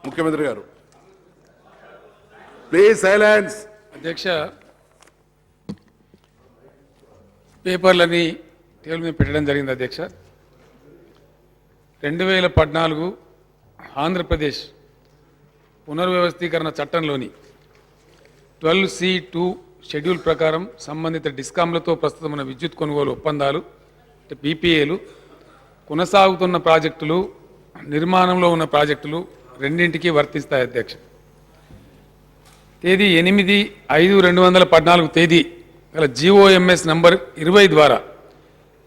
ముఖ్యమంత్రి గారు please silence. అధ్యక్ష, పేపర్లని టేబుల్ మీద పెట్టడం జరిగింది. అధ్యక్ష, 2014 ఆంధ్రప్రదేశ్ పునర్వ్యవస్థీకరణ చట్టంలోని 12C(2) షెడ్యూల్ ప్రకారం సంబంధిత డిస్కాంలతో ప్రస్తుతం ఉన్న విద్యుత్ కొనుగోలు ఒప్పందాలు PPAలు, కొనసాగుతున్న ప్రాజెక్టులు, నిర్మాణంలో ఉన్న ప్రాజెక్టులు రెండింటికి వర్తిస్తాయి. అధ్యక్ష, తేదీ 8/5/2014 తేదీ గల GOMS నంబర్ 20 ద్వారా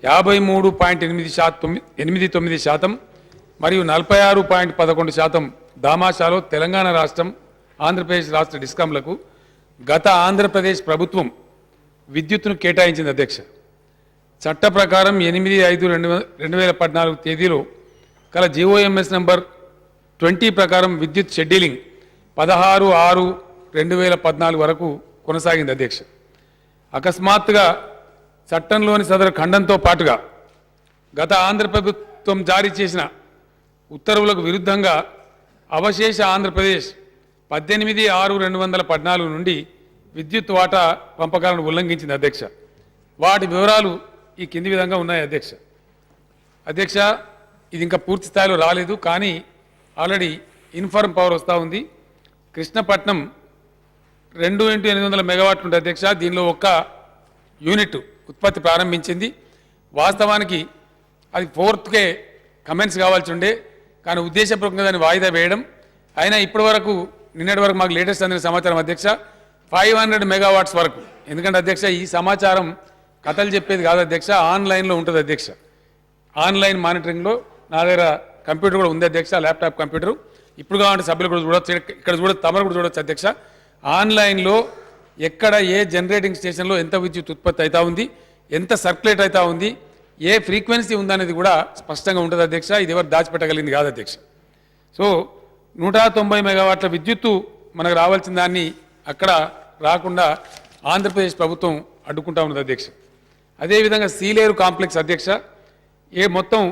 53.89% మరియు 46.11% దామాషాలో తెలంగాణ రాష్ట్రం, ఆంధ్రప్రదేశ్ రాష్ట్ర డిస్కాంలకు గత ఆంధ్రప్రదేశ్ ప్రభుత్వం విద్యుత్తును కేటాయించింది. అధ్యక్ష, చట్ట ప్రకారం 8/5/2014 తేదీలో గల GOMS నంబర్ 20 ప్రకారం విద్యుత్ షెడ్యూలింగ్ 16/6/2014 వరకు కొనసాగింది. అధ్యక్ష, అకస్మాత్తుగా చట్టంలోని సదరు ఖండంతో పాటుగా గత ఆంధ్ర ప్రభుత్వం జారీ చేసిన ఉత్తర్వులకు విరుద్ధంగా అవశేష ఆంధ్రప్రదేశ్ 18/6/2014 నుండి విద్యుత్ వాటా పంపకాలను ఉల్లంఘించింది. అధ్యక్ష, వాటి వివరాలు ఈ కింది విధంగా ఉన్నాయి. అధ్యక్ష, ఇది ఇంకా పూర్తి స్థాయిలో రాలేదు, కానీ ఆల్రెడీ ఇన్ఫార్మ్ పవర్ వస్తూ ఉంది. కృష్ణపట్నం 2x800 మెగావాట్లు ఉంటుంది. అధ్యక్ష, దీనిలో ఒక్క యూనిట్ ఉత్పత్తి ప్రారంభించింది. వాస్తవానికి అది 4th కమెన్స్ కావాల్సి ఉండే, కానీ ఉద్దేశపూర్వకంగా దాన్ని వాయిదా వేయడం. అయినా ఇప్పటి వరకు నిన్నటి వరకు మాకు లేటెస్ట్ అందిన సమాచారం అధ్యక్ష 500 మెగావాట్స్ వరకు. ఎందుకంటే అధ్యక్ష, ఈ సమాచారం కథలు చెప్పేది కాదు అధ్యక్ష, ఆన్లైన్లో ఉంటుంది. అధ్యక్ష, ఆన్లైన్ మానిటరింగ్లో నా దగ్గర కంప్యూటర్ కూడా ఉంది. అధ్యక్ష, ల్యాప్టాప్ కంప్యూటర్. ఇప్పుడు కావాలంటే సభ్యులు కూడా చూడొచ్చు, ఇక్కడ చూడొచ్చు, తమరు కూడా చూడొచ్చు. అధ్యక్ష, ఆన్లైన్లో ఎక్కడ ఏ జనరేటింగ్ స్టేషన్లో ఎంత విద్యుత్ ఉత్పత్తి అవుతా ఉంది, ఎంత సర్క్యులేట్ అవుతా ఉంది, ఏ ఫ్రీక్వెన్సీ ఉందనేది కూడా స్పష్టంగా ఉంటుంది. అధ్యక్ష, ఇది ఎవరు దాచిపెట్టగలిగింది కాదు. అధ్యక్ష, సో 190 మెగావాట్ల విద్యుత్తు మనకు రావాల్సిన దాన్ని అక్కడ రాకుండా ఆంధ్రప్రదేశ్ ప్రభుత్వం అడ్డుకుంటా ఉన్నది. అధ్యక్ష, అదేవిధంగా సీలేరు కాంప్లెక్స్ అధ్యక్ష, మొత్తం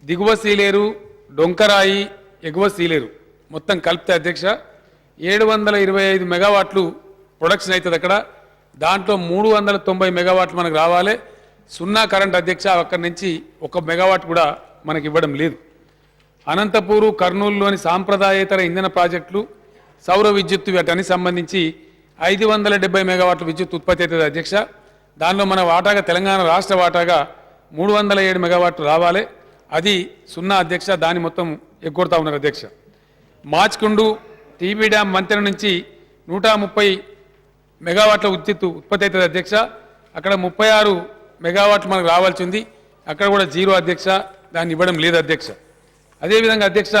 దిగువ సీలేరు, డొంకరాయి, ఎగువ సీలేరు మొత్తం కలిపితే అధ్యక్ష 725 మెగావాట్లు ప్రొడక్షన్ అవుతుంది. అక్కడ దాంట్లో 390 మెగావాట్లు మనకు రావాలి. 0 కరెంట్ అధ్యక్ష, అక్కడి నుంచి 1 మెగావాట్ కూడా మనకి ఇవ్వడం లేదు. అనంతపూరు, కర్నూలులోని సాంప్రదాయేతర ఇంధన ప్రాజెక్టులు, సౌర విద్యుత్తు వీటనికి సంబంధించి 570 మెగావాట్ల విద్యుత్ ఉత్పత్తి అవుతుంది. అధ్యక్ష, దానిలో మన వాటాగా తెలంగాణ రాష్ట్ర వాటాగా 307 మెగావాట్లు రావాలి. అది 0 అధ్యక్ష, దాన్ని మొత్తం ఎగ్గొడతా ఉన్నారు. అధ్యక్ష, మాచ్కుండు టీబీ డ్యామ్ వంతెన నుంచి 130 మెగావాట్ల విద్యుత్ ఉత్పత్తి అవుతుంది. అధ్యక్ష, అక్కడ 36 మెగావాట్లు మనకు రావాల్సి ఉంది. అక్కడ కూడా 0 అధ్యక్ష, దాన్ని ఇవ్వడం లేదు. అధ్యక్ష, అదేవిధంగా అధ్యక్ష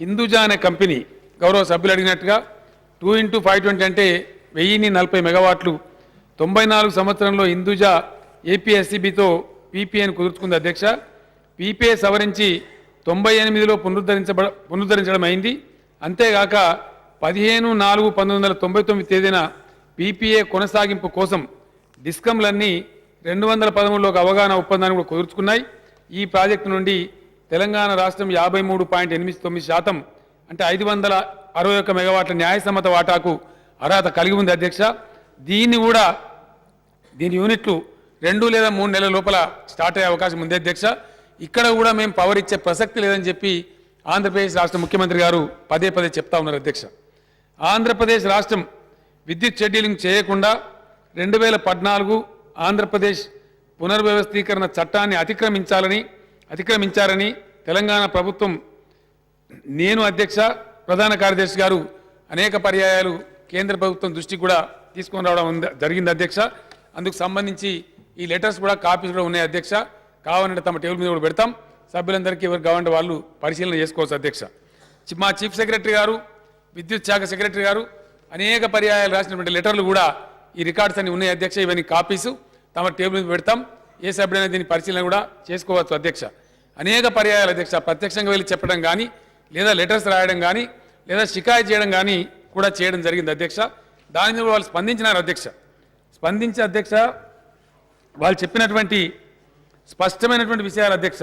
హిందూజా అనే కంపెనీ గౌరవ సభ్యులు అడిగినట్టుగా 2x520 అంటే 1040 మెగావాట్లు 94 సంవత్సరంలో హిందూజా APSCBతో PPAను కుదుర్చుకుంది. అధ్యక్ష, PPA సవరించి 98లో పునరుద్ధరించడం అయింది. అంతేగాక 15/4/1999 తేదీన PPA కొనసాగింపు కోసం డిస్కంలన్నీ 213లోకి అవగాహన ఒప్పందాన్ని కూడా కుదుర్చుకున్నాయి. ఈ ప్రాజెక్టు నుండి తెలంగాణ రాష్ట్రం 53.89% అంటే 561 మెగావాట్ల న్యాయసమ్మత వాటాకు అర్హత కలిగి ఉంది. అధ్యక్ష, దీన్ని కూడా దీని యూనిట్లు 2 లేదా 3 నెలల లోపల స్టార్ట్ అయ్యే అవకాశం ఉంది. అధ్యక్ష, ఇక్కడ కూడా మేము పవర్ ఇచ్చే ప్రసక్తి లేదని చెప్పి ఆంధ్రప్రదేశ్ రాష్ట్ర ముఖ్యమంత్రి గారు పదే చెప్తా ఉన్నారు. అధ్యక్ష, ఆంధ్రప్రదేశ్ రాష్ట్రం విద్యుత్ షెడ్యూలింగ్ చేయకుండా 2014 ఆంధ్రప్రదేశ్ పునర్వ్యవస్థీకరణ చట్టాన్ని అతిక్రమించారని తెలంగాణ ప్రభుత్వం, నేను అధ్యక్ష ప్రధాన కార్యదర్శి గారు అనేక పర్యాయాలు కేంద్ర ప్రభుత్వం దృష్టికి కూడా తీసుకొని రావడం జరిగింది. అధ్యక్ష, అందుకు సంబంధించి ఈ లెటర్స్ కూడా కాపీస్ కూడా ఉన్నాయి. అధ్యక్ష, కావాలంటే తమ టేబుల్ మీద కూడా పెడతాం. సభ్యులందరికీ ఎవరు కావాలంటే వాళ్ళు పరిశీలన చేసుకోవచ్చు. అధ్యక్ష, మా చీఫ్ సెక్రటరీ గారు, విద్యుత్ శాఖ సెక్రటరీ గారు అనేక పర్యాయాలు రాసినటువంటి లెటర్లు కూడా ఈ రికార్డ్స్ అన్ని ఉన్నాయి. అధ్యక్ష, ఇవన్నీ కాపీసు తమ టేబుల్ మీద పెడతాం. ఏ సభ్యుడైనా దీని పరిశీలన కూడా చేసుకోవచ్చు. అధ్యక్ష, అనేక పర్యాయాలు అధ్యక్ష ప్రత్యక్షంగా వెళ్ళి చెప్పడం కానీ, లేదా లెటర్స్ రాయడం కానీ, లేదా షికాయత్ చేయడం కానీ కూడా చేయడం జరిగింది. అధ్యక్ష, దాని మీద వాళ్ళు స్పందించినారు. అధ్యక్ష, స్పందించి అధ్యక్ష వాళ్ళు చెప్పినటువంటి స్పష్టమైనటువంటి విషయాలు అధ్యక్ష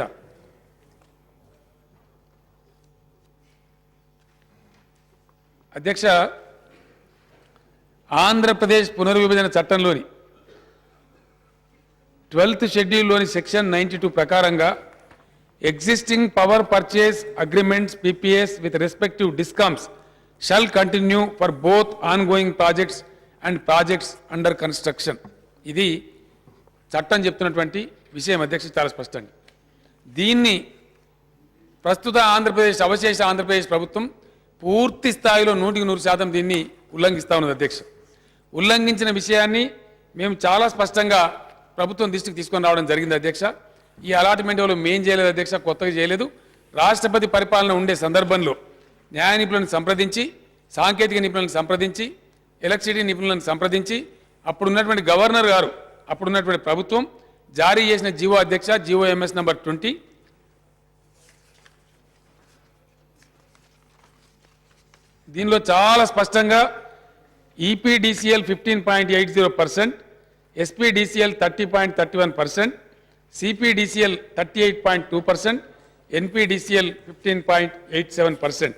అధ్యక్ష, ఆంధ్రప్రదేశ్ పునర్విభజన చట్టంలోని 12th షెడ్యూల్లోని సెక్షన్ 92 ప్రకారంగా existing power purchase agreements PPAs with respective discoms shall continue for both ongoing projects and projects under construction. ఇది చట్టం చెప్తున్నటువంటి విషయం అధ్యక్ష, చాలా స్పష్టంగా. దీన్ని ప్రస్తుత ఆంధ్రప్రదేశ్ అవశేష ఆంధ్రప్రదేశ్ ప్రభుత్వం పూర్తి స్థాయిలో 100% దీన్ని ఉల్లంఘిస్తా ఉన్నది అధ్యక్ష. ఉల్లంఘించిన విషయాన్ని మేము చాలా స్పష్టంగా ప్రభుత్వం దృష్టికి తీసుకొని రావడం జరిగింది అధ్యక్ష. ఈ అలాట్మెంట్ వాళ్ళు మేం చేయలేదు అధ్యక్ష, కొత్తగా చేయలేదు. రాష్ట్రపతి పరిపాలన ఉండే సందర్భంలో న్యాయ నిపుణులను సంప్రదించి, సాంకేతిక నిపుణులను సంప్రదించి, ఎలక్ట్రిసిటీ నిపుణులను సంప్రదించి అప్పుడున్నటువంటి గవర్నర్ గారు, అప్పుడున్నటువంటి ప్రభుత్వం జారీ చేసిన జీవో అధ్యక్ష, జీవో ఎంఎస్ నంబర్ 20, దీనిలో చాలా స్పష్టంగా EPDCL 15.80%, SPDCL 30.31%, CPDCL 38.2%, NPDCL 15.87%.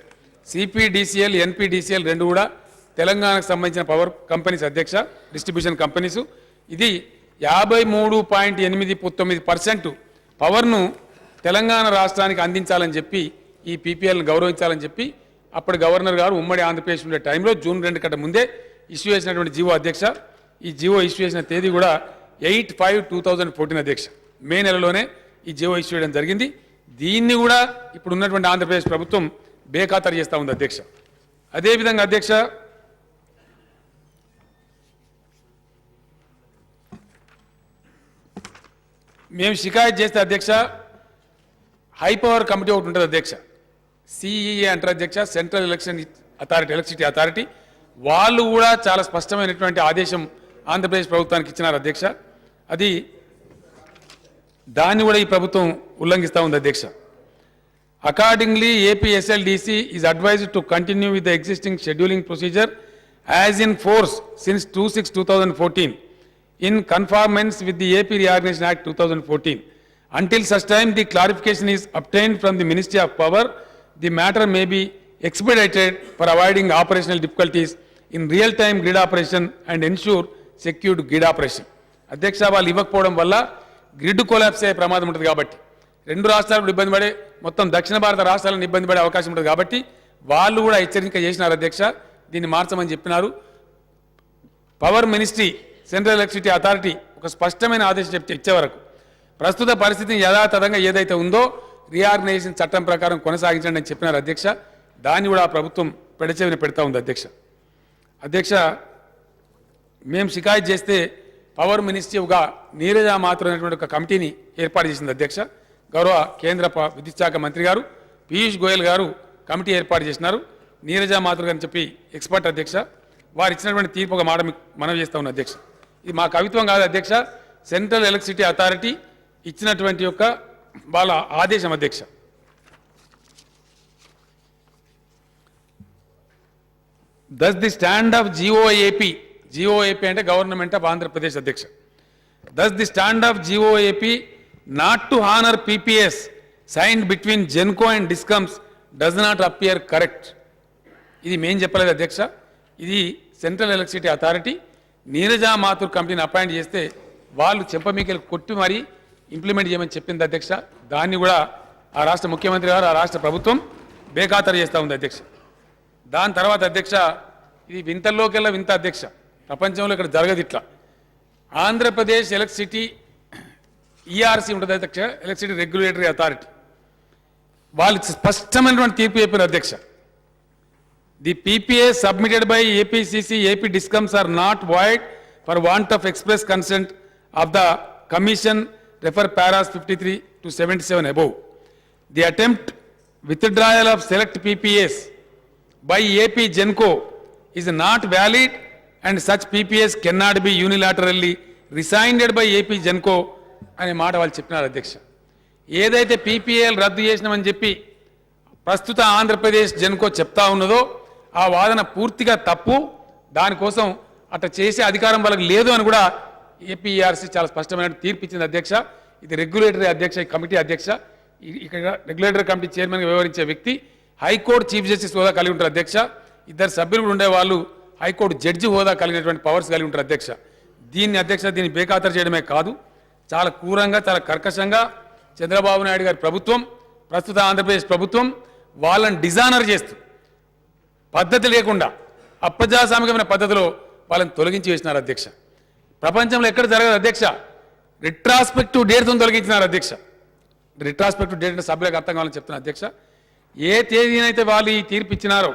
CPDCL, NPDCL రెండు కూడా తెలంగాణకు సంబంధించిన పవర్ కంపెనీస్ అధ్యక్ష, డిస్ట్రిబ్యూషన్ కంపెనీస్. ఇది 53.89% పవర్ను తెలంగాణ రాష్ట్రానికి అందించాలని చెప్పి, ఈ పీపీఎల్ను గౌరవించాలని చెప్పి అప్పటి గవర్నర్ గారు ఉమ్మడి ఆంధ్రప్రదేశ్ ఉండే టైంలో జూన్ 2 కంటే ముందే ఇష్యూ చేసినటువంటి జీవో అధ్యక్ష. ఈ జీవో ఇష్యూ చేసిన తేదీ కూడా 8/5/2014 అధ్యక్ష, మే నెలలోనే ఈ జీవో ఇష్యూ చేయడం జరిగింది. దీన్ని కూడా ఇప్పుడు ఉన్నటువంటి ఆంధ్రప్రదేశ్ ప్రభుత్వం బేఖాతరు చేస్తూ ఉంది అధ్యక్ష. అదేవిధంగా అధ్యక్ష, మేము షికాయత్ చేస్తే అధ్యక్ష, హై పవర్ కమిటీ ఒకటి ఉంటుంది అధ్యక్ష, సిఈఏ అంటారు అధ్యక్ష, central election authority, electricity authority. వాళ్ళు కూడా చాలా స్పష్టమైనటువంటి ఆదేశం ఆంధ్రప్రదేశ్ ప్రభుత్వానికి ఇచ్చినారు అధ్యక్ష. దాన్ని కూడా ఈ ప్రభుత్వం ఉల్లంఘిస్తూ ఉంది అధ్యక్ష. Accordingly APSLDC is advised to continue with the existing scheduling procedure as in force since 2/6/2014 in conformance with the AP Reorganization Act 2014. Until such time the clarification is obtained from the Ministry of Power, the matter may be expedited for avoiding operational difficulties in real-time grid operation and ensure secured grid operation. అధ్యక్ష, వాళ్ళు ఇవ్వకపోవడం వల్ల grid collapse అయ్యే ప్రమాదం ఉంటుంది కాబట్టి, రెండు రాష్ట్రాలు ఇబ్బంది పడే, మొత్తం దక్షిణ భారత రాష్ట్రాలను ఇబ్బంది పడే అవకాశం ఉంటుంది కాబట్టి వాళ్ళు కూడా హెచ్చరిక చేసినారు అధ్యక్ష. దీన్ని మార్చమని చెప్పినారు. Power ministry, central electricity authority ఒక స్పష్టమైన ఆదేశం ఇచ్చే వరకు ప్రస్తుత పరిస్థితిని యథాతథంగా ఏదైతే ఉందో రీఆర్గనైజేషన్ చట్టం ప్రకారం కొనసాగించండి అని చెప్పినారు అధ్యక్ష. దాన్ని కూడా ప్రభుత్వం పెడచెవిన పెడతా ఉంది అధ్యక్ష. మేము షికాయత్ చేస్తే పవర్ మినిస్ట్రీగా నీరజా మాథుర్ అనేటువంటి ఒక కమిటీని ఏర్పాటు చేసింది అధ్యక్ష. గౌరవ కేంద్ర విద్యుత్ శాఖ మంత్రి గారు పీయూష్ గోయల్ గారు కమిటీ ఏర్పాటు చేసినారు. నీరజా మాథుర్ అని చెప్పి ఎక్స్పర్ట్ అధ్యక్ష. వారు ఇచ్చినటువంటి తీర్పు ఒక మాట మనవి చేస్తా ఉన్న అధ్యక్ష. ఇది మా కవిత్వం కాదు అధ్యక్ష, సెంట్రల్ ఎలక్ట్రిసిటీ అథారిటీ ఇచ్చినటువంటి యొక్క వాళ్ళ ఆదేశం అధ్యక్ష. Thus the stand of GOAP అంటే గవర్నమెంట్ ఆఫ్ ఆంధ్రప్రదేశ్ అధ్యక్ష. Thus the stand of GOAP not to honor PPS signed between GENCO and DISCOMs does not appear correct. ఇది మేం చెప్పలేదు అధ్యక్ష, ఇది central electricity authority Neeraja Mathur కమిటీని అపాయింట్ చేస్తే వాళ్ళు చెప్పమీకలు కొట్టి మరీ ఇంప్లిమెంట్ చేయమని చెప్పింది అధ్యక్ష. దాన్ని కూడా ఆ రాష్ట్ర ముఖ్యమంత్రి గారు, ఆ రాష్ట్ర ప్రభుత్వం బేఖాతరు చేస్తూ ఉంది అధ్యక్ష. దాని తర్వాత అధ్యక్ష, ఇది వింతల్లోకెల్లా వింత అధ్యక్ష, ప్రపంచంలో ఇక్కడ జరగదు ఇట్లా. ఆంధ్రప్రదేశ్ ఎలక్ట్రిసిటీ ఈఆర్సీ ఉంటుంది అధ్యక్ష, ఎలక్ట్రిసిటీ రెగ్యులేటరీ అథారిటీ, వాళ్ళు స్పష్టమైనటువంటి తీర్పు చెప్పారు అధ్యక్ష. The PPAs submitted by APCC, AP DISCOMs are not void for want of express consent of the Commission, refer paras 53 to 77 above. The attempt withdrawal of select PPAs by AP GENCO is not valid and such PPAs cannot be unilaterally resigned by AP GENCO అనే మాట వాళ్ళు చెప్పినారు అధ్యక్ష. ఏదైతే PPAలు రద్దు చేసినామని చెప్పి ప్రస్తుత ఆంధ్రప్రదేశ్ జెన్కో చెప్తా ఉన్నదో ఆ వాదన పూర్తిగా తప్పు. దానికోసం అట్లా చేసే అధికారం వాళ్ళకి లేదు అని కూడా ఏపీఆర్సీ చాలా స్పష్టమైన తీర్పు ఇచ్చింది అధ్యక్ష. ఇది రెగ్యులేటరీ అధ్యక్ష, ఈ కమిటీ అధ్యక్ష. ఇక్కడ రెగ్యులేటరీ కమిటీ చైర్మన్గా వ్యవహరించే వ్యక్తి హైకోర్టు చీఫ్ జస్టిస్ హోదా కలిగి ఉంటారు అధ్యక్ష. ఇద్దరు సభ్యులు కూడా ఉండేవాళ్ళు హైకోర్టు జడ్జి హోదా కలిగినటువంటి పవర్స్ కలిగి ఉంటారు అధ్యక్ష. దీన్ని బేఖాతరు చేయడమే కాదు, చాలా క్రూరంగా చాలా కర్కశంగా చంద్రబాబు నాయుడు గారి ప్రభుత్వం, ప్రస్తుత ఆంధ్రప్రదేశ్ ప్రభుత్వం వాళ్ళని డిజానర్ చేస్తూ పద్ధతి లేకుండా అప్రజాస్వామికమైన పద్ధతిలో వాళ్ళని తొలగించి వేసినారు అధ్యక్ష. ప్రపంచంలో ఎక్కడ జరగదు అధ్యక్ష. రిట్రాస్పెక్టివ్ డేట్తో తొలగించినారు అధ్యక్ష. రిట్రాస్పెక్టివ్ డేట్ అంటే సభ్యులకు అర్థం కావాలని చెప్తున్నా అధ్యక్ష. ఏ తేదీనైతే వాళ్ళు ఈ తీర్పు ఇచ్చినారో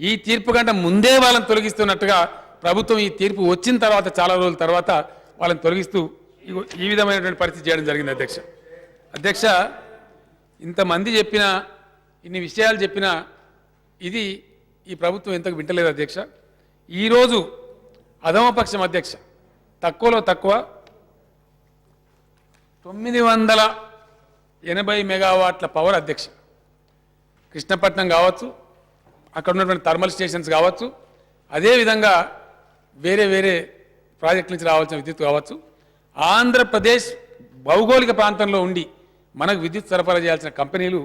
ఈ తీర్పు కంటే ముందే వాళ్ళని తొలగిస్తున్నట్టుగా ప్రభుత్వం ఈ తీర్పు వచ్చిన తర్వాత చాలా రోజుల తర్వాత వాళ్ళని తొలగిస్తూ ఈ విధమైనటువంటి పరిస్థితి చేయడం జరిగింది అధ్యక్ష. అధ్యక్ష, ఇంతమంది చెప్పినా ఇన్ని విషయాలు చెప్పినా ఇది ఈ ప్రభుత్వం ఎంతకు వింటలేదు అధ్యక్ష. ఈరోజు అధమపక్షం అధ్యక్ష, తక్కువలో తక్కువ 980 మెగావాట్ల పవర్ అధ్యక్ష. కృష్ణపట్నం కావచ్చు, అక్కడ ఉన్నటువంటి థర్మల్ స్టేషన్స్ కావచ్చు, అదేవిధంగా వేరే వేరే ప్రాజెక్టుల నుంచి రావాల్సిన విద్యుత్ కావచ్చు, ఆంధ్రప్రదేశ్ భౌగోళిక ప్రాంతంలో ఉండి మనకు విద్యుత్ సరఫరా చేయాల్సిన కంపెనీలు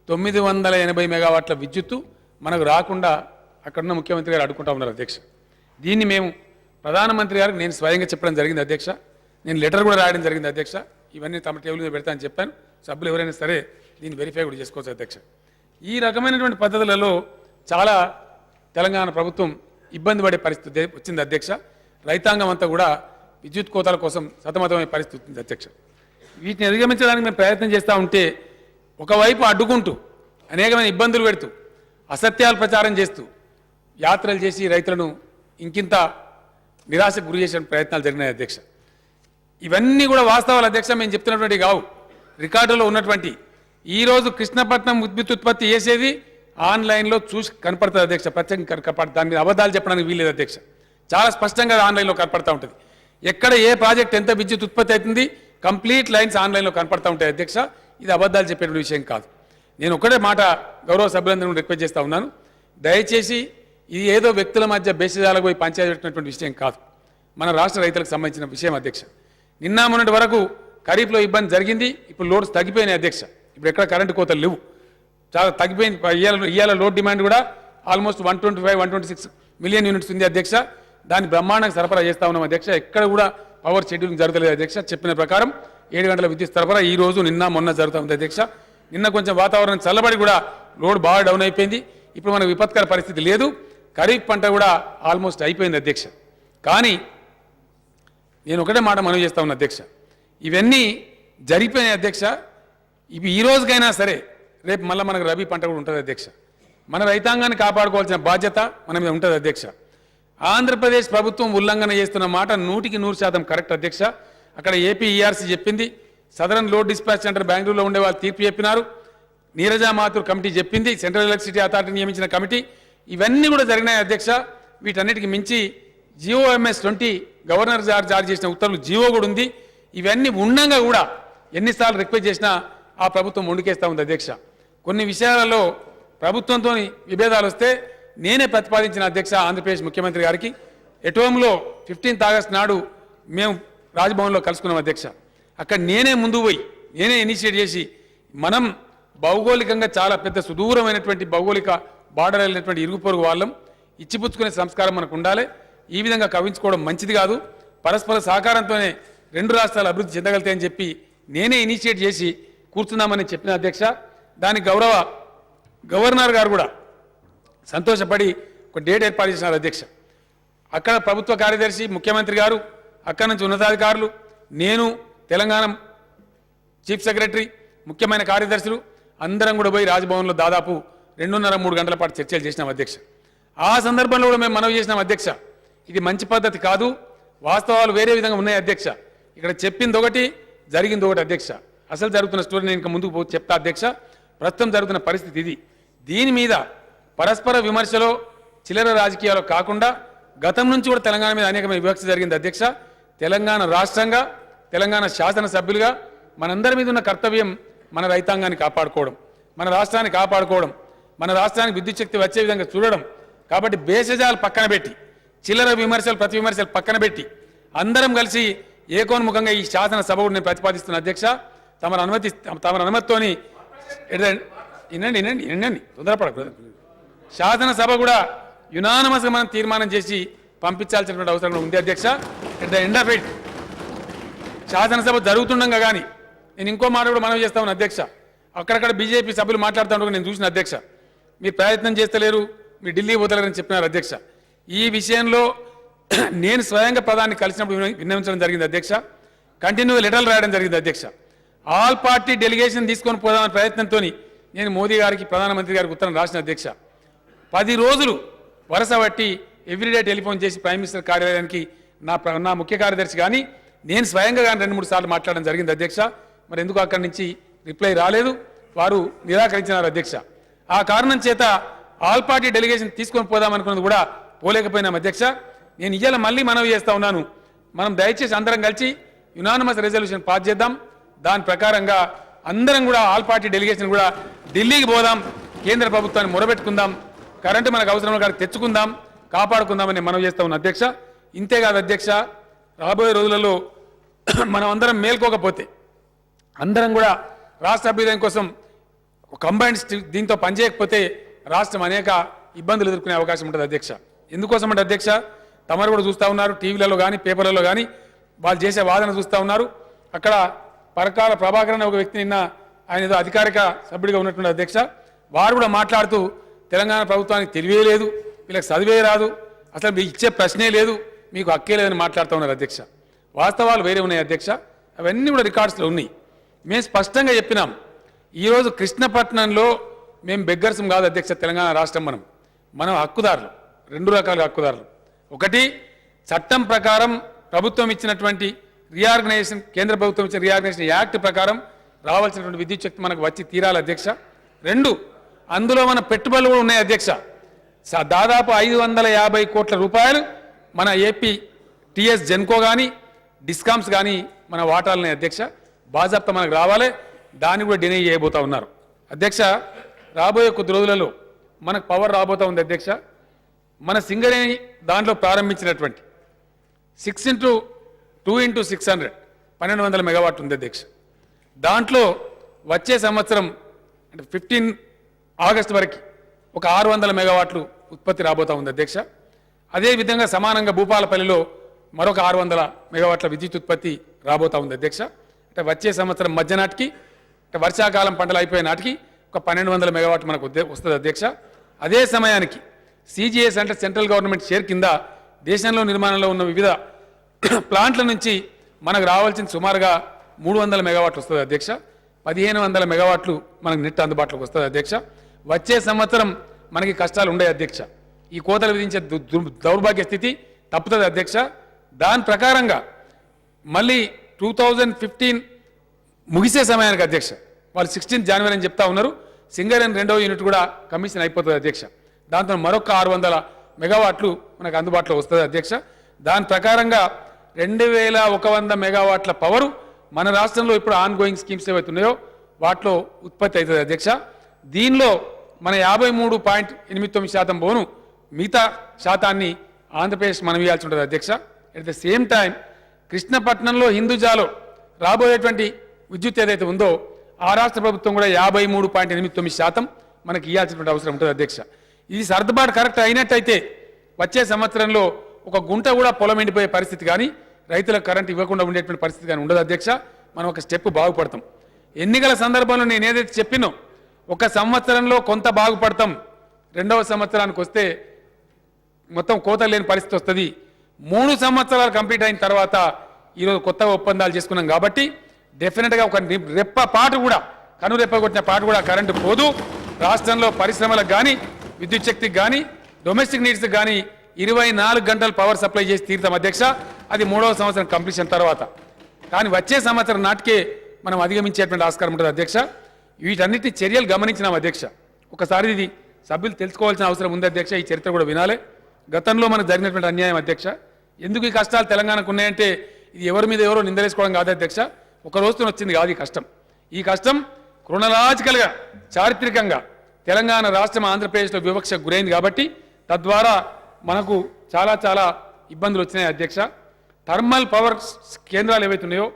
980 మెగావాట్ల విద్యుత్తు మనకు రాకుండా అక్కడున్న ముఖ్యమంత్రి గారు అడ్డుకుంటా ఉన్నారు అధ్యక్ష. దీన్ని మేము ప్రధానమంత్రి గారికి నేను స్వయంగా చెప్పడం జరిగింది అధ్యక్ష. నేను లెటర్ కూడా రాయడం జరిగింది అధ్యక్ష. ఇవన్నీ తమ టేబుల్ మీద పెడతానని చెప్పాను. సభ్యులు ఎవరైనా సరే దీన్ని వెరిఫై కూడా చేసుకోవచ్చు అధ్యక్ష. ఈ రకమైనటువంటి పద్ధతులలో చాలా తెలంగాణ ప్రభుత్వం ఇబ్బంది పడే పరిస్థితి వచ్చింది అధ్యక్ష. రైతాంగం అంతా కూడా విద్యుత్ కోతల కోసం సతమతమైన పరిస్థితి ఉంది అధ్యక్ష. వీటిని అధిగమించడానికి మేము ప్రయత్నం చేస్తూ ఉంటే ఒకవైపు అడ్డుకుంటూ అనేకమైన ఇబ్బందులు పెడుతూ అసత్యాలు ప్రచారం చేస్తూ యాత్రలు చేసి రైతులను ఇంకింత నిరాశకు గురి చేసే ప్రయత్నాలు జరిగినాయి అధ్యక్ష. ఇవన్నీ కూడా వాస్తవాలు అధ్యక్ష, మేము చెప్తున్నటువంటి కావు, రికార్డులో ఉన్నటువంటి. ఈరోజు కృష్ణపట్నం విద్యుత్ ఉత్పత్తి చేసేది ఆన్లైన్లో చూసి కనపడుతుంది అధ్యక్ష. ప్రత్యేకంగా కనపడుతుంది, దాని మీద అబద్ధాలు చెప్పడానికి వీల్లేదు అధ్యక్ష. చాలా స్పష్టంగా ఆన్లైన్లో కనపడతా ఉంటుంది. ఎక్కడ ఏ ప్రాజెక్ట్ ఎంత విద్యుత్ ఉత్పత్తి అవుతుంది కంప్లీట్ లైన్స్ ఆన్లైన్లో కనపడతా ఉంటాయి అధ్యక్ష. ఇది అబద్ధాలు చెప్పేటువంటి విషయం కాదు. నేను ఒకటే మాట గౌరవ సభ్యులందరూ రిక్వెస్ట్ చేస్తూ ఉన్నాను, దయచేసి ఇది ఏదో వ్యక్తుల మధ్య బేసిజాలకు పోయి పంచాయతీ పెట్టినటువంటి విషయం కాదు, మన రాష్ట్ర రైతులకు సంబంధించిన విషయం అధ్యక్ష. నిన్న మొన్నటి వరకు ఖరీఫ్లో ఇబ్బంది జరిగింది, ఇప్పుడు లోడ్స్ తగ్గిపోయినాయి అధ్యక్ష. ఇప్పుడు ఎక్కడ కరెంటు కోతలు లేవు, చాలా తగ్గిపోయింది. ఇవాళ లోడ్ డిమాండ్ కూడా ఆల్మోస్ట్ 125-126 మిలియన్ యూనిట్స్ ఉంది అధ్యక్ష. దాన్ని బ్రహ్మాండంగా సరఫరా చేస్తూ ఉన్నాం అధ్యక్ష. ఎక్కడ కూడా పవర్ షెడ్యూలింగ్ జరగలేదు అధ్యక్ష. చెప్పిన ప్రకారం 7 గంటల విద్యుత్ సరఫరా ఈ రోజు నిన్న మొన్న జరుగుతూ ఉంది అధ్యక్ష. నిన్న కొంచెం వాతావరణం చల్లబడి కూడా లోడ్ బాగా డౌన్ అయిపోయింది. ఇప్పుడు మనకు విపత్కర పరిస్థితి లేదు. ఖరీఫ్ పంట కూడా ఆల్మోస్ట్ అయిపోయింది అధ్యక్ష. కానీ నేను ఒకటే మాట మనవి చేస్తా ఉన్నా అధ్యక్ష, ఇవన్నీ జరిగిపోయినాయి అధ్యక్ష. ఇవి ఈ రోజుకైనా సరే రేపు మళ్ళీ మనకు రబీ పంట కూడా ఉంటుంది అధ్యక్ష. మన రైతాంగాన్ని కాపాడుకోవాల్సిన బాధ్యత మన మీద ఉంటుంది అధ్యక్ష. ఆంధ్రప్రదేశ్ ప్రభుత్వం ఉల్లంఘన చేస్తున్న మాట 100% కరెక్ట్ అధ్యక్ష. అక్కడ ఏపీ ఈఆర్సీ చెప్పింది, సదరన్ లోడ్ డిస్పాచ్ సెంటర్ బెంగళూరులో ఉండే వాళ్ళు తీర్పు చెప్పినారు, నీరజా మాథూర్ కమిటీ చెప్పింది, సెంట్రల్ ఎలక్ట్రిసిటీ అథారిటీ నియమించిన కమిటీ, ఇవన్నీ కూడా జరిగినాయి అధ్యక్ష. వీటన్నిటికి మించి GOMS-20 గవర్నర్ జారీ చేసిన ఉత్తర్వులు జీవో కూడా ఉంది. ఇవన్నీ ఉండంగా కూడా ఎన్నిసార్లు రిక్వెస్ట్ చేసినా ఆ ప్రభుత్వం ముందుకేస్తూ ఉంది అధ్యక్ష. కొన్ని విషయాలలో ప్రభుత్వంతో విభేదాలు వస్తే నేనే ప్రతిపాదించిన అధ్యక్ష ఆంధ్రప్రదేశ్ ముఖ్యమంత్రి గారికి. ఎటోమ్లో 15th ఆగస్టు నాడు మేము రాజ్భవన్లో కలుసుకున్నాం అధ్యక్ష. అక్కడ నేనే ముందు పోయి నేనే ఇనిషియేట్ చేసి మనం భౌగోళికంగా చాలా పెద్ద సుదూరమైనటువంటి భౌగోళిక బార్డర్ అయినటువంటి ఇరుగు పొరుగు వాళ్ళం, ఇచ్చిపుచ్చుకునే సంస్కారం మనకు ఉండాలి. ఈ విధంగా కవించుకోవడం మంచిది కాదు. పరస్పర సహకారంతోనే 2 రాష్ట్రాలు అభివృద్ధి చెందగలుగుతాయని చెప్పి నేనే ఇనిషియేట్ చేసి కూర్చున్నామని చెప్పిన అధ్యక్ష. దానికి గవర్నర్ గారు కూడా సంతోషపడి ఒక డేట్ ఏర్పాటు చేసినారు అధ్యక్ష. అక్కడ ప్రభుత్వ కార్యదర్శి, ముఖ్యమంత్రి గారు, అక్కడి నుంచి ఉన్నతాధికారులు, నేను, తెలంగాణ చీఫ్ సెక్రటరీ, ముఖ్యమైన కార్యదర్శులు అందరం కూడా పోయి రాజ్భవన్లో దాదాపు 2.5-3 గంటల పాటు చర్చలు చేసినాం అధ్యక్ష. ఆ సందర్భంలో కూడా మేము మనవి చేసినాం అధ్యక్ష, ఇది మంచి పద్ధతి కాదు, వాస్తవాలు వేరే విధంగా ఉన్నాయి అధ్యక్ష. ఇక్కడ చెప్పింది ఒకటి, జరిగింది ఒకటి అధ్యక్ష. అసలు జరుగుతున్న స్టోరీ నేను ఇంకా ముందుకు చెప్తా అధ్యక్ష. ప్రస్తుతం జరుగుతున్న పరిస్థితి ఇది. దీని మీద పరస్పర విమర్శలో చిల్లర రాజకీయాలు కాకుండా గతం నుంచి కూడా తెలంగాణ మీద అనేకమైన వివక్ష జరిగింది అధ్యక్ష. తెలంగాణ రాష్ట్రంగా, తెలంగాణ శాసనసభ్యులుగా మనందరి మీద ఉన్న కర్తవ్యం మన రైతాంగాన్ని కాపాడుకోవడం, మన రాష్ట్రాన్ని కాపాడుకోవడం, మన రాష్ట్రానికి విద్యుత్ శక్తి వచ్చే విధంగా చూడడం. కాబట్టి బేసజాలు పక్కన పెట్టి, చిల్లర విమర్శలు, ప్రతి విమర్శలు పక్కన పెట్టి అందరం కలిసి ఏకోన్ముఖంగా ఈ శాసనసభ కూడా నేను ప్రతిపాదిస్తున్న అధ్యక్ష. తమ అనుమతితోని వినండి తొందరపడకూడదు. శాసనసభ కూడా యునానమస్గా మనం తీర్మానం చేసి పంపించాల్సినటువంటి అవసరం ఉంది అధ్యక్ష. At the end of it శాసనసభ జరుగుతుండగా కానీ నేను ఇంకో మాట కూడా మనవి చేస్తా ఉన్నాను అధ్యక్ష. అక్కడక్కడ బీజేపీ సభ్యులు మాట్లాడుతూ ఉండగా నేను చూసిన అధ్యక్ష, మీరు ప్రయత్నం చేస్తలేరు, మీరు ఢిల్లీ పోతలేరని చెప్పినారు అధ్యక్ష. ఈ విషయంలో నేను స్వయంగా ప్రధాని కలిసినప్పుడు విన్నవించడం జరిగింది అధ్యక్ష. కంటిన్యూ లెటర్లు రాయడం జరిగింది అధ్యక్ష. ఆల్ పార్టీ డెలిగేషన్ తీసుకొని పోదామనే ప్రయత్నంతో నేను మోదీ గారికి ప్రధానమంత్రి గారికి ఉత్తరం రాసిన అధ్యక్ష. 10 రోజులు వరుస బట్టి ఎవ్రీడే టెలిఫోన్ చేసి ప్రైమ్ మినిస్టర్ కార్యాలయానికి నా ముఖ్య కార్యదర్శి కానీ నేను స్వయంగా కానీ 2-3 సార్లు మాట్లాడడం జరిగింది అధ్యక్ష. మరి ఎందుకు అక్కడి నుంచి రిప్లై రాలేదు, వారు నిరాకరించినారు అధ్యక్ష. ఆ కారణం చేత ఆల్ పార్టీ డెలిగేషన్ తీసుకొని పోదామనుకున్నది కూడా పోలేకపోయినాం అధ్యక్ష. నేను ఇవాళ మళ్ళీ మనవి చేస్తా ఉన్నాను, మనం దయచేసి అందరం కలిసి యునానిమస్ రెజల్యూషన్ పాస్ చేద్దాం. దాని ప్రకారంగా అందరం కూడా ఆల్ పార్టీ డెలిగేషన్ కూడా ఢిల్లీకి పోదాం, కేంద్ర ప్రభుత్వాన్ని మొరబెట్టుకుందాం, కరెంటు మనకు అవసరం కాదు తెచ్చుకుందాం, కాపాడుకుందామని మనవి చేస్తా ఉన్నాం అధ్యక్ష. ఇంతేకాదు అధ్యక్ష, రాబోయే రోజులలో మనం అందరం మేల్కోకపోతే అందరం కూడా రాష్ట్ర అభ్యుదయం కోసం కంబైన్డ్ దీంతో పనిచేయకపోతే రాష్ట్రం అనేక ఇబ్బందులు ఎదుర్కొనే అవకాశం ఉంటుంది అధ్యక్ష. ఎందుకోసం అంటే అధ్యక్ష, తమరు కూడా చూస్తూ ఉన్నారు, టీవీలలో కానీ పేపర్లలో కానీ వాళ్ళు చేసే వాదన చూస్తూ ఉన్నారు. అక్కడ పరకాల ప్రభాకరన్ ఒక వ్యక్తి నిన్న ఆయన ఏదో అధికారిక సభ్యుడిగా ఉన్నటువంటి అధ్యక్ష, వారు కూడా మాట్లాడుతూ తెలంగాణ ప్రభుత్వానికి తెలివే లేదు, వీళ్ళకి చదివే రాదు, అసలు మీకు ఇచ్చే ప్రశ్నే లేదు, మీకు హక్కే లేదని మాట్లాడుతూ ఉన్నారు అధ్యక్ష. వాస్తవాలు వేరే ఉన్నాయి అధ్యక్ష, అవన్నీ కూడా రికార్డ్స్లో ఉన్నాయి. మేము స్పష్టంగా చెప్పినాం, ఈరోజు కృష్ణపట్నంలో మేము బెగ్గర్సం కాదు అధ్యక్ష. తెలంగాణ రాష్ట్రం మనం హక్కుదారులు, 2 రకాల హక్కుదారులు. ఒకటి, చట్టం ప్రకారం ప్రభుత్వం ఇచ్చినటువంటి రీఆర్గనైజేషన్, కేంద్ర ప్రభుత్వం ఇచ్చిన రీఆర్గనైజేషన్ యాక్ట్ ప్రకారం రావాల్సినటువంటి విద్యుత్ శక్తి మనకు వచ్చి తీరాలి అధ్యక్ష. 2, అందులో మన పెట్టుబడులు కూడా ఉన్నాయి అధ్యక్ష. దాదాపు 550 కోట్ల రూపాయలు మన ఏపీ టీఎస్ జెన్కో కానీ డిస్కామ్స్ కానీ మన వాటాలనే అధ్యక్ష. బాజాప్తా మనకు రావాలి, దాన్ని కూడా డినై చేయబోతా ఉన్నారు అధ్యక్ష. రాబోయే కొద్ది రోజులలో మనకు పవర్ రాబోతా ఉంది అధ్యక్ష. మన సింగరేణి దాంట్లో ప్రారంభించినటువంటి 2x600 1200 మెగావాట్ ఉంది అధ్యక్ష. దాంట్లో వచ్చే సంవత్సరం అంటే 15 ఆగస్టు వరకు ఒక 600 మెగావాట్లు ఉత్పత్తి రాబోతా ఉంది అధ్యక్ష. అదేవిధంగా సమానంగా భూపాలపల్లిలో మరొక 600 మెగావాట్ల విద్యుత్ ఉత్పత్తి రాబోతా ఉంది అధ్యక్ష. అంటే వచ్చే సంవత్సరం మధ్య నాటికి, అంటే వర్షాకాలం పంటలు అయిపోయే నాటికి ఒక 1200 మెగావాట్ మనకు వస్తుంది అధ్యక్ష. అదే సమయానికి సిజిఎస్ అంటే సెంట్రల్ గవర్నమెంట్ షేర్ కింద దేశంలో నిర్మాణంలో ఉన్న వివిధ ప్లాంట్ల నుంచి మనకు రావాల్సిన సుమారుగా 300 మెగావాట్లు వస్తుంది అధ్యక్ష. 1500 మెగావాట్లు మనకు నెట్ అందుబాటులోకి వస్తుంది అధ్యక్ష. వచ్చే సంవత్సరం మనకి కష్టాలు ఉండే అధ్యక్ష. ఈ కోతలు విధించే దౌర్భాగ్య స్థితి తప్పుతుంది అధ్యక్ష. దాని ప్రకారంగా మళ్ళీ 2015 ముగిసే సమయానికి అధ్యక్ష, వాళ్ళు 16 జనవరి అని చెప్తా ఉన్నారు, సింగరేణి 2వ యూనిట్ కూడా కమిషన్ అయిపోతుంది అధ్యక్ష. దాంతో మరొక 600 మెగావాట్లు మనకు అందుబాటులో వస్తుంది అధ్యక్ష. దాని ప్రకారంగా 2100 మెగావాట్ల పవరు మన రాష్ట్రంలో ఇప్పుడు ఆన్ గోయింగ్ స్కీమ్స్ ఏవైతున్నాయో వాటిలో ఉత్పత్తి అవుతుంది అధ్యక్ష. దీనిలో మన 53.89% పోను మిగతా శాతాన్ని ఆంధ్రప్రదేశ్ మనం ఇవ్వాల్సి ఉంటుంది అధ్యక్ష. అట్ ద సేమ్ టైం కృష్ణపట్నంలో హిందూజాలో రాబోయేటువంటి విద్యుత్ ఏదైతే ఉందో ఆ రాష్ట్ర ప్రభుత్వం కూడా 53.89% మనకి ఇవ్వాల్సినటువంటి అవసరం ఉంటుంది అధ్యక్ష. ఇది సర్దుబాటు కరెక్ట్ అయినట్టయితే వచ్చే సంవత్సరంలో ఒక గుంట కూడా పొలం ఎండిపోయే పరిస్థితి కానీ రైతులకు కరెంట్ ఇవ్వకుండా ఉండేటువంటి పరిస్థితి కానీ ఉండదు అధ్యక్ష. మనం ఒక స్టెప్ బాగుపడతాం. ఎన్నికల సందర్భంలో నేను ఏదైతే చెప్పినో ఒక సంవత్సరంలో కొంత బాగుపడతాం, 2వ సంవత్సరానికి వస్తే మొత్తం కోతలు లేని పరిస్థితి వస్తుంది. 3 సంవత్సరాలు కంప్లీట్ అయిన తర్వాత ఈరోజు కొత్తగా ఒప్పందాలు చేసుకున్నాం కాబట్టి డెఫినెట్గా ఒక రెప్ప పాటు కూడా, కనురెప్ప కొట్టిన పాటు కూడా కరెంటు పోదు. రాష్ట్రంలో పరిశ్రమలకు కానీ విద్యుత్ శక్తికి కానీ డొమెస్టిక్ నీడ్స్కి కానీ 24 గంటలు పవర్ సప్లై చేసి తీరుతాం అధ్యక్ష. అది 3వ సంవత్సరం కంప్లీషన్ తర్వాత. కానీ వచ్చే సంవత్సరం నాటికే మనం అధిగమించేటువంటి ఆస్కారం ఉంటుంది అధ్యక్ష. వీటన్నిటి చర్యలు గమనించినాం అధ్యక్ష. ఒకసారి ఇది సభ్యులు తెలుసుకోవాల్సిన అవసరం ఉంది అధ్యక్ష. ఈ చరిత్ర కూడా వినాలి. గతంలో మనకు జరిగినటువంటి అన్యాయం అధ్యక్ష. ఎందుకు ఈ కష్టాలు తెలంగాణకు ఉన్నాయంటే ఇది ఎవరి మీద ఎవరో నిందలేసుకోవడం కాదు అధ్యక్ష. ఒక రోజుతో వచ్చింది కాదు ఈ కష్టం. ఈ కష్టం క్రోనలాజికల్గా చారిత్రకంగా తెలంగాణ రాష్ట్రం ఆంధ్రప్రదేశ్లో వివక్షకు గురైంది కాబట్టి తద్వారా మనకు చాలా చాలా ఇబ్బందులు వచ్చినాయి అధ్యక్ష. థర్మల్ పవర్ కేంద్రాలు ఏవైతే ఉన్నాయో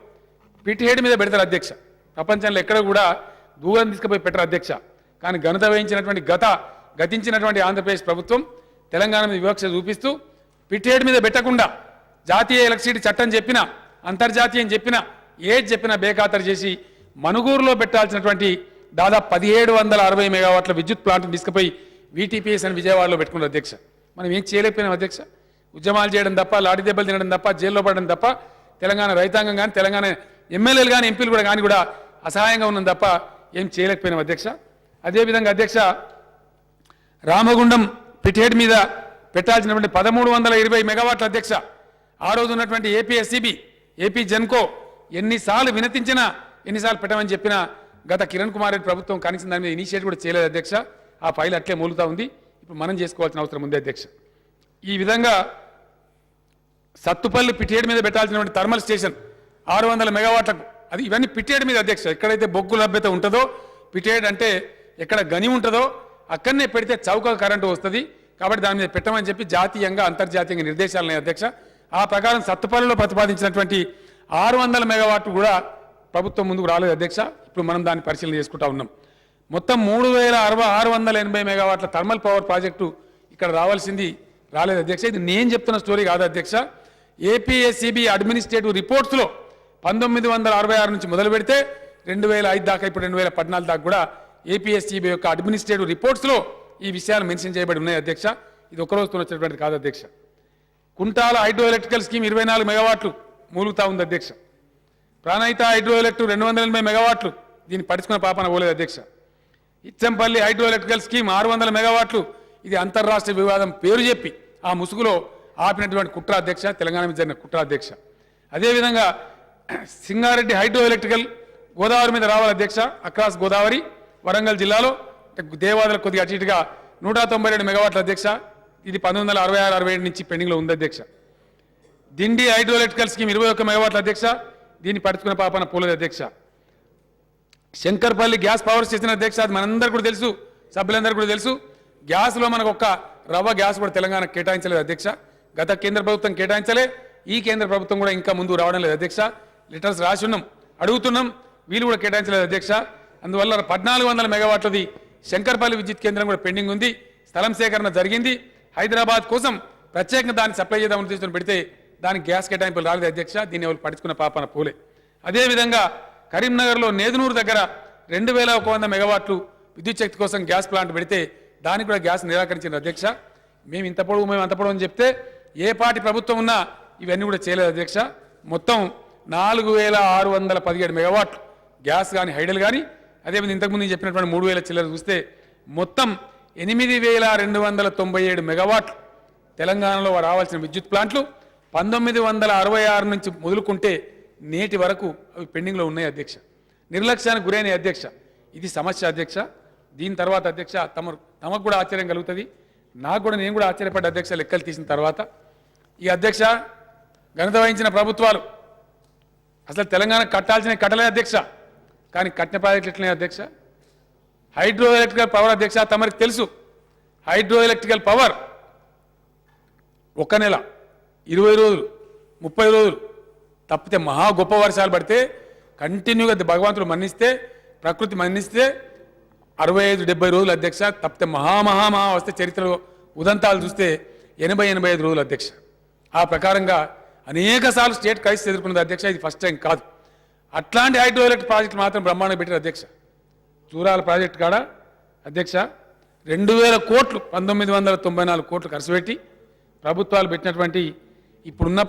పిటిహెడ్ మీద పెడతారు అధ్యక్ష. ప్రపంచంలో ఎక్కడ కూడా దూరం తీసుకుపోయి పెట్టరు అధ్యక్ష. కానీ ఘనత వహించినటువంటి గతించినటువంటి ఆంధ్రప్రదేశ్ ప్రభుత్వం తెలంగాణ మీద వివక్ష చూపిస్తూ పిట్టేడు మీద పెట్టకుండా జాతీయ ఎలక్ట్రిసిటీ చట్టం చెప్పినా అంతర్జాతీయం చెప్పినా ఏది చెప్పినా బేఖాతరు చేసి మనుగూరులో పెట్టాల్సినటువంటి దాదాపు 1760 మెగావాట్ల విద్యుత్ ప్లాంట్ను తీసుకుపోయి వీటీపీఎస్ అని విజయవాడలో పెట్టుకున్నారు అధ్యక్ష. మనం ఏం చేయలేకపోయినాం అధ్యక్ష. ఉద్యమాలు చేయడం తప్ప, లాఠీ దెబ్బలు తినడం తప్ప, జైల్లో పడడం తప్ప, తెలంగాణ రైతాంగం కానీ తెలంగాణ ఎమ్మెల్యేలు కానీ ఎంపీలు కూడా అసహాయంగా ఉన్నాం తప్ప ఏం చేయలేకపోయినాం అధ్యక్ష. అదేవిధంగా అధ్యక్ష, రామగుండం పిఠేడ్ మీద పెట్టాల్సినటువంటి 1320 మెగావాట్ల అధ్యక్ష, ఆ రోజు ఉన్నటువంటి ఏపీఎస్సీబీ, ఏపీ జెన్కో ఎన్నిసార్లు వినతించినా, ఎన్నిసార్లు పెట్టమని చెప్పినా గత కిరణ్ కుమార్ రెడ్డి ప్రభుత్వం కనీసం దాని మీద ఇనిషియేటివ్ కూడా చేయలేదు అధ్యక్ష. ఆ ఫైల్ అట్లే మూలుతా ఉంది. ఇప్పుడు మనం చేసుకోవాల్సిన అవసరం ఉంది అధ్యక్ష. ఈ విధంగా సత్తుపల్లి పిట్టేడు మీద పెట్టాల్సినటువంటి థర్మల్ స్టేషన్ 600 మెగావాట్లకు, అది ఇవన్నీ పిట్టేడు మీద అధ్యక్ష. ఎక్కడైతే బొగ్గు లభ్యత ఉంటుందో, పిట్టేడు అంటే ఎక్కడ గని ఉంటుందో అక్కడనే పెడితే చౌక కరెంటు వస్తుంది. కాబట్టి దాని మీద పెట్టమని చెప్పి జాతీయంగా అంతర్జాతీయంగా నిర్దేశాలు ఉన్నాయి అధ్యక్ష. ఆ ప్రకారం సత్తుపల్లిలో ప్రతిపాదించినటువంటి 600 మెగావాట్లు కూడా ప్రభుత్వం ముందుకు రాలేదు అధ్యక్ష. ఇప్పుడు మనం దాన్ని పరిశీలన చేసుకుంటా ఉన్నాం. మొత్తం 3680 మెగావాట్ల థర్మల్ పవర్ ప్రాజెక్టు ఇక్కడ రావాల్సింది రాలేదు అధ్యక్ష. ఇది నేను చెప్తున్న స్టోరీ కాదు అధ్యక్ష. ఏపీఎస్సీబీ అడ్మినిస్ట్రేటివ్ రిపోర్ట్స్లో 1966 నుంచి మొదలు పెడితే 2005 దాకా, ఇప్పుడు 2014 దాకా కూడా ఏపీఎస్సీబీ యొక్క అడ్మినిస్ట్రేటివ్ రిపోర్ట్స్లో ఈ విషయాలు మెన్షన్ చేయబడి ఉన్నాయి అధ్యక్ష. ఇది ఒక్కరోజుతో వచ్చినటువంటి కాదు అధ్యక్ష. కుంటాల హైడ్రో ఎలక్ట్రికల్ స్కీమ్ 24 మెగావాట్లు మూలుగుతా ఉంది అధ్యక్ష. ప్రాణహిత హైడ్రో ఎలక్ట్రిక్ 280 మెగావాట్లు, దీన్ని పడుచుకున్న పాపన పోలేదు అధ్యక్ష. ఇచ్చంపల్లి హైడ్రో ఎలక్ట్రికల్ స్కీమ్ 600 మెగావాట్లు, ఇది అంతర్రాష్ట్ర వివాదం పేరు చెప్పి ఆ ముసుగులో ఆపినటువంటి కుట్ర అధ్యక్ష, తెలంగాణ మీద జరిగిన కుట్ర అధ్యక్ష. అదేవిధంగా సింగారెడ్డి హైడ్రో ఎలక్ట్రికల్ గోదావరి మీద రావాలి అధ్యక్ష. అక్రాస్ గోదావరి వరంగల్ జిల్లాలో దేవాదులకు కొద్దిగా అటు ఇటుగా 192 మెగావాట్ల అధ్యక్ష. ఇది 1966-67 నుంచి పెండింగ్లో ఉంది అధ్యక్ష. దిండి హైడ్రో ఎలక్ట్రికల్ స్కీమ్ 21 మెగావాట్ల అధ్యక్ష, దీన్ని పడుచుకున్న పాపన పోలేదు అధ్యక్ష. శంకర్పల్లి గ్యాస్ పవర్ స్టేషన్ అధ్యక్ష, అది మనందరూ కూడా తెలుసు, సభ్యులందరూ కూడా తెలుసు. గ్యాస్లో మనకు ఒక్క రవ్వ గ్యాస్ కూడా తెలంగాణకు కేటాయించలేదు అధ్యక్ష. గత కేంద్ర ప్రభుత్వం కేటాయించలే, ఈ కేంద్ర ప్రభుత్వం కూడా ఇంకా ముందు రావడం లేదు అధ్యక్ష. లెటర్స్ రాసి ఉన్నాం, అడుగుతున్నాం, వీళ్ళు కూడా కేటాయించలేదు అధ్యక్ష. అందువల్ల 1400 మెగావాట్లది శంకర్పల్లి విద్యుత్ కేంద్రం కూడా పెండింగ్ ఉంది. స్థలం సేకరణ జరిగింది. హైదరాబాద్ కోసం ప్రత్యేకంగా దాన్ని సప్లై చేద్దామని తీసుకుని పెడితే దానికి గ్యాస్ కేటాయింపులు రాలేదు అధ్యక్ష. దీన్ని ఎవరు పడుచుకున్న పాపన పోలే. అదేవిధంగా కరీంనగర్లో నేదునూరు దగ్గర 2100 మెగావాట్లు విద్యుత్ శక్తి కోసం గ్యాస్ ప్లాంట్ పెడితే దానికి కూడా గ్యాస్ నిరాకరించిన అధ్యక్ష. మేము ఇంత పొడవు, మేము అంత పొడవు అని చెప్తే ఏ పార్టీ ప్రభుత్వం ఉన్నా ఇవన్నీ కూడా చేయలేదు అధ్యక్ష. మొత్తం 4617 మెగావాట్లు గ్యాస్ కానీ హైడల్ కానీ, అదేవిధంగా ఇంతకుముందు నేను చెప్పినటువంటి 3000 చిల్లర చూస్తే మొత్తం 8297 మెగావాట్లు తెలంగాణలో రావాల్సిన విద్యుత్ ప్లాంట్లు 1966 నుంచి మొదలుకుంటే నేటి వరకు అవి పెండింగ్లో ఉన్నాయి అధ్యక్ష. నిర్లక్ష్యానికి గురైన అధ్యక్ష. ఇది సమస్య అధ్యక్ష. దీని తర్వాత అధ్యక్ష తమకు కూడా ఆశ్చర్యం కలుగుతుంది, నాకు కూడా, నేను కూడా ఆశ్చర్యపడ్డ అధ్యక్ష లెక్కలు తీసిన తర్వాత. ఈ అధ్యక్ష ఘనత వహించిన ప్రభుత్వాలు అసలు తెలంగాణ కట్టాల్సిన కట్టలే అధ్యక్ష. కానీ కట్టిన ప్రాజెక్టులు ఎట్లనే అధ్యక్ష. హైడ్రో ఎలక్ట్రికల్ పవర్ అధ్యక్ష, తమరికి తెలుసు, హైడ్రో ఎలక్ట్రికల్ పవర్ 1 నెల, 20 రోజులు, 30 రోజులు తప్పితే మహా గొప్ప వర్షాలు పడితే కంటిన్యూగా భగవంతుడు మన్నిస్తే, ప్రకృతి మన్నిస్తే 65-70 రోజులు అధ్యక్ష. తప్పితే మహా వస్తే చరిత్రలో ఉదంతాలు చూస్తే 80-85 రోజులు అధ్యక్ష. ఆ ప్రకారంగా అనేక సార్లు స్టేట్ క్రైసిస్ ఎదుర్కొన్నది అధ్యక్ష. ఇది ఫస్ట్ టైం కాదు. అట్లాంటి హైడ్రో ఎలక్ట్రిక్ ప్రాజెక్టు మాత్రం బ్రహ్మాండంగా పెట్టారు అధ్యక్ష. జూరాల ప్రాజెక్టు కాడ అధ్యక్ష 2000 కోట్లు, 1994 కోట్లు ఖర్చు పెట్టి ప్రభుత్వాలు పెట్టినటువంటి ఇప్పుడున్న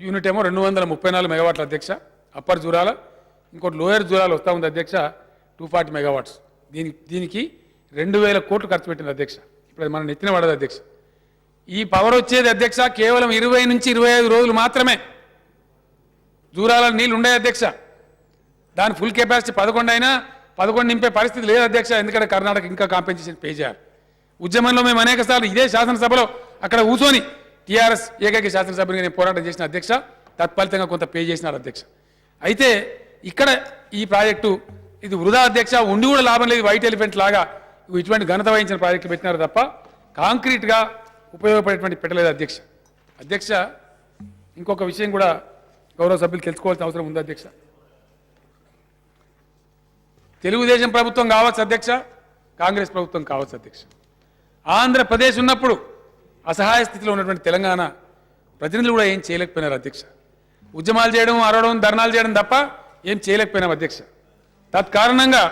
యూనిట్ ఏమో 234 మెగావాట్ల అధ్యక్ష అప్పర్ జూరాల, ఇంకోటి లోయర్ జూరాల వస్తూ ఉంది అధ్యక్ష 240 మెగావాట్స్. దీనికి 2000 కోట్లు ఖర్చు పెట్టింది అధ్యక్ష. ఇప్పుడు మనం నెత్తిన పడదు అధ్యక్ష. ఈ పవర్ వచ్చేది అధ్యక్ష కేవలం 20 నుంచి 25 రోజులు మాత్రమే. జూరాల నీళ్ళు ఉండే అధ్యక్ష. దాని ఫుల్ కెపాసిటీ 11 అయినా 11 నింపే పరిస్థితి లేదు అధ్యక్ష. ఎందుకంటే కర్ణాటక ఇంకా కాంపెన్సేషన్ పే చేయాలి. ఉద్యమంలో మేము అనేక సార్లు ఇదే శాసనసభలో అక్కడ కూర్చొని టీఆర్ఎస్ ఏకైక శాసనసభ్యునిగా నేను పోరాటం చేసిన అధ్యక్ష. తత్ఫలితంగా కొంత పే చేసినారు అధ్యక్ష. అయితే ఇక్కడ ఈ ప్రాజెక్టు ఇది వృధా అధ్యక్ష. ఉండి కూడా లాభం లేదు. వైట్ ఎలిఫెంట్ లాగా ఇటువంటి ఘనత వహించిన ప్రాజెక్టులు పెట్టినారు తప్ప కాంక్రీట్గా ఉపయోగపడేటువంటి పెట్టలేదు అధ్యక్ష. అధ్యక్ష ఇంకొక విషయం కూడా గౌరవ సభ్యులు తెలుసుకోవాల్సిన అవసరం ఉంది అధ్యక్ష. తెలుగుదేశం ప్రభుత్వం కావచ్చు అధ్యక్ష, కాంగ్రెస్ ప్రభుత్వం కావచ్చు అధ్యక్ష. ఆంధ్రప్రదేశ్ ఉన్నప్పుడు అసహాయ స్థితిలో ఉన్నటువంటి తెలంగాణ ప్రతినిధులు కూడా ఏం చేయలేకపోయినారు అధ్యక్ష. ఉద్యమాలు చేయడం, అరవడం, ధర్నాలు చేయడం తప్ప ఏం చేయలేకపోయినాం అధ్యక్ష. తత్కారణంగా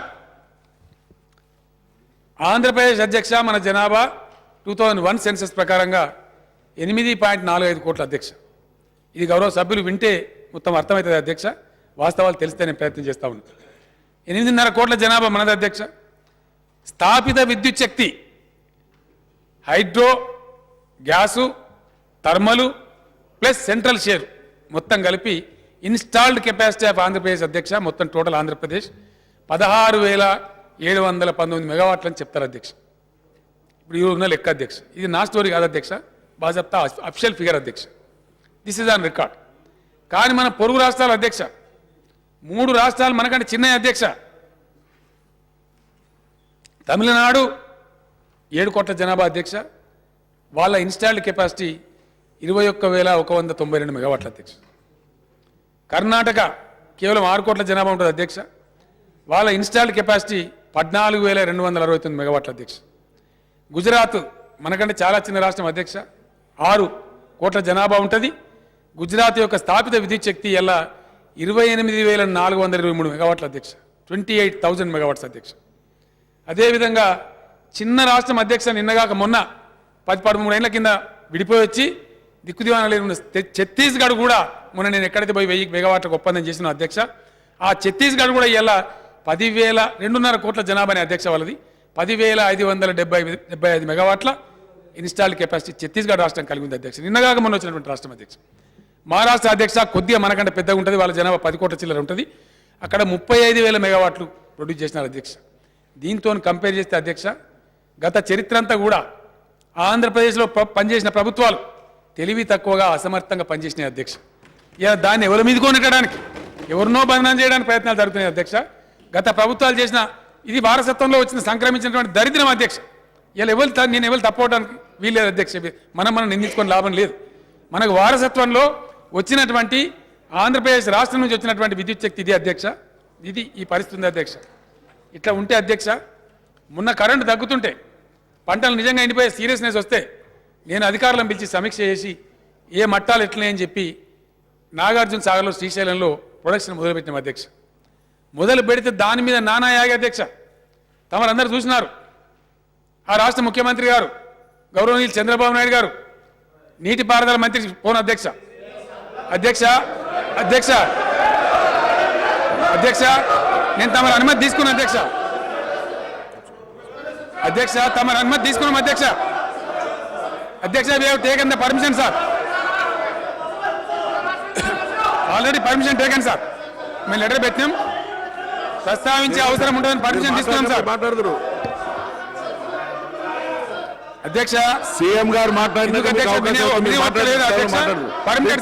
ఆంధ్రప్రదేశ్ అధ్యక్ష మన జనాభా 2001 సెన్సస్ ప్రకారంగా 8.45 కోట్ల అధ్యక్ష. ఇది గౌరవ సభ్యులు వింటే మొత్తం అర్థమవుతుంది అధ్యక్ష, వాస్తవాలు తెలిస్తే నేను ప్రయత్నం చేస్తా ఉన్నాను. 8.5 కోట్ల జనాభా మనది అధ్యక్ష. స్థాపిత విద్యుత్ శక్తి hydro, gas, thermal plus central share మొత్తం కలిపి ఇన్స్టాల్డ్ కెపాసిటీ ఆఫ్ ఆంధ్రప్రదేశ్ అధ్యక్ష, మొత్తం టోటల్ ఆంధ్రప్రదేశ్ 16,719 మెగావాట్లు అని చెప్తారు అధ్యక్ష. ఇప్పుడు ఈ ఉన్న లెక్క అధ్యక్ష. ఇది నా స్టోరీ కాదు అధ్యక్ష, బాజప్తా అఫిషియల్ ఫిగర్ అధ్యక్ష. This is on record. కానీ మన పొరుగు రాష్ట్రాలు అధ్యక్ష, 3 రాష్ట్రాలు మనకంటే చిన్న అధ్యక్ష. తమిళనాడు 7 కోట్ల జనాభా అధ్యక్ష, వాళ్ళ ఇన్స్టాల్డ్ కెపాసిటీ 21,192 మెగావాట్ల అధ్యక్ష. కర్ణాటక కేవలం 6 కోట్ల జనాభా ఉంటుంది అధ్యక్ష, వాళ్ళ ఇన్స్టాల్డ్ కెపాసిటీ 14,269 మెగావాట్ల అధ్యక్ష. గుజరాత్ మనకంటే చాలా చిన్న రాష్ట్రం అధ్యక్ష, 6 కోట్ల జనాభా ఉంటుంది. గుజరాత్ యొక్క స్థాపిత విద్యుత్ శక్తి ఎలా 28,423 మెగావాట్ల అధ్యక్ష, 28,000 మెగావాట్స్ అధ్యక్ష. అదేవిధంగా చిన్న రాష్ట్రం అధ్యక్ష, నిన్నగాక మొన్న 13 ఏళ్ల కింద విడిపోయి వచ్చి దిక్కుదివాన లేని ఛత్తీస్గఢ్ కూడా మొన్న నేను ఎక్కడైతే పోయి 1000 మెగావాట్లకు ఒప్పందం చేసిన అధ్యక్ష, ఆ ఛత్తీస్గఢ్ కూడా ఇలా 2.5 కోట్ల జనాభాని అధ్యక్ష వాళ్ళది 10,575 మెగావాట్ల ఇన్స్టాల్డ్ కెపాసిటీ ఛత్తీస్గఢ్ రాష్ట్రం కలిగి ఉంది అధ్యక్ష. నిన్నగాక మొన్న వచ్చినటువంటి రాష్ట్రం అధ్యక్ష. మహారాష్ట్ర అధ్యక్ష కొద్దిగా మనకంటే పెద్దగా ఉంటుంది, వాళ్ళ జనాభా 10 కోట్ల చిల్లర ఉంటుంది. అక్కడ 35,000 మెగావాట్లు ప్రొడ్యూస్ చేసినారు అధ్యక్ష. దీంతో కంపేర్ చేస్తే అధ్యక్ష, గత చరిత్ర అంతా కూడా ఆంధ్రప్రదేశ్లో పనిచేసిన ప్రభుత్వాలు తెలివి తక్కువగా అసమర్థంగా పనిచేసినాయి అధ్యక్ష. ఇలా దాన్ని ఎవరి మీద కొనెట్టడానికి, ఎవరినో బంధనం చేయడానికి ప్రయత్నాలు జరుగుతున్నాయి అధ్యక్ష. గత ప్రభుత్వాలు చేసిన ఇది వారసత్వంలో వచ్చిన సంక్రమించినటువంటి దరిద్రం అధ్యక్ష. ఇలా నేను ఎవరు తప్పవడానికి వీల్లేదు అధ్యక్ష. మనం నిందించుకొని లాభం లేదు. మనకు వారసత్వంలో వచ్చినటువంటి ఆంధ్రప్రదేశ్ రాష్ట్రం నుంచి వచ్చినటువంటి విద్యుత్ శక్తి ఇది అధ్యక్ష. ఇది ఈ పరిస్థితి ఉంది అధ్యక్ష. ఇట్లా ఉంటే అధ్యక్ష, మొన్న కరెంటు తగ్గుతుంటే పంటలు నిజంగా ఎండిపోయే సీరియస్నెస్ వస్తే నేను అధికారులను పిలిచి సమీక్ష చేసి ఏ మట్టాలు ఎట్లనే అని చెప్పి నాగార్జున సాగర్లో, శ్రీశైలంలో ప్రొడక్షన్ మొదలుపెట్టినాం అధ్యక్ష. మొదలు పెడితే దాని మీద నానా యాగి అధ్యక్ష. తమరందరూ చూసినారు. ఆ రాష్ట్ర ముఖ్యమంత్రి గారు గౌరవనీయులు చంద్రబాబు నాయుడు గారు నీటిపారుదల మంత్రి ఫోన్ అధ్యక్ష అధ్యక్ష అధ్యక్ష అధ్యక్ష నేను తమరి అనుమతి తీసుకున్నా అధ్యక్ష. అధ్యక్ష తమరి అనుమతి తీసుకున్నాం అధ్యక్ష. అధ్యక్ష we have taken the permission sir, already permission taken sir. మేము లెటర్ పెట్టినాం, ప్రస్తావించే అవసరం ఉంటుందని పర్మిషన్ తీసుకున్నాం సార్. మాట్లాడుతున్నారు అధ్యక్ష. సీఎం గారు మాట్లాడిన పర్మిషన్